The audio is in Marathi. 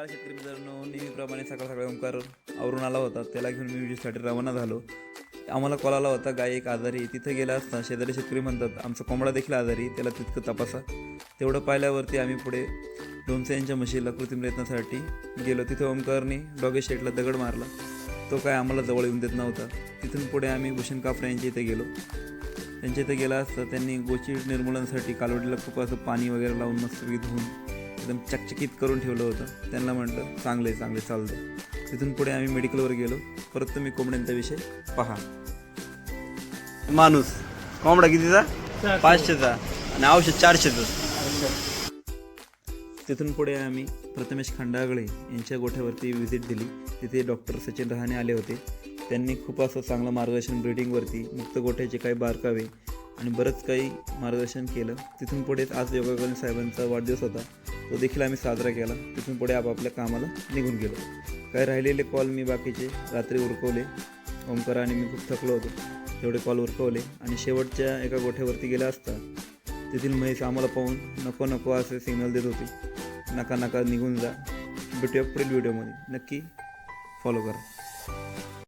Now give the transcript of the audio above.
नमस्कार शेतकरी मित्रांनो, नेहमीप्रमाणे सकाळ सकाळी ओंकार आवरून आला होता. त्याला घेऊन मी विजेसाठी रवाना झालो. आम्हाला कॉल आला होता, गाय एक आजारी. तिथे गेला असता शेजारी शेतकरी म्हणतात आमचा कोंबडा देखील आजारी, त्याला तितकं तपासा. तेवढं पाहिल्यावरती आम्ही पुढे लोणचं यांच्या म्हशीला कृत्रिम प्रयत्नासाठी गेलो. तिथे ओंकारने डॉगे शेटला दगड मारला. तो काय आम्हाला जवळ येऊन देत नव्हता. तिथून पुढे आम्ही भूषण काफरे यांच्या इथे गेलो. त्यांच्या इथे गेला असता त्यांनी गोची निर्मूलनासाठी कालवडीला खूप असं पाणी वगैरे लावून मस्त धुवून एकदम चकचकीत करून ठेवलं होतं. त्यांना म्हटलं चांगले चालतं. तिथून पुढे आम्ही मेडिकलवर गेलो. परत तुम्ही कोंबड्यांचा विषय पहा. माणूस कोंबडा कितीचा? 500चा आणि औषध 400चं. तिथून पुढे आम्ही प्रथमेश खंडागळे यांच्या गोठ्यावरती व्हिजिट दिली. तिथे डॉक्टर सचिन रहाणे आले होते. त्यांनी खूप असं चांगलं मार्गदर्शन ब्रीडिंगवरती, मुक्त गोठ्याचे काही बारकावे आणि बरंच काही मार्गदर्शन केलं. तिथून पुढे आज योगाकरण साहेबांचा वाढदिवस होता, तो देखील आम्ही साजरा केला. तिथून पुढे आपापल्या कामाला निघून गेलो. काही राहिलेले कॉल मी बाकीचे रात्री उरकवले. ओंकार आणि मी खूप थकलो होतो, तेवढे कॉल उरकवले आणि शेवटच्या एका गोठ्यावरती गेला असता तेथील म्हैस आम्हाला पाहून नको असे सिग्नल देत होती. नका निघून जा. भेटूया पुढील व्हिडिओमध्ये. नक्की फॉलो करा.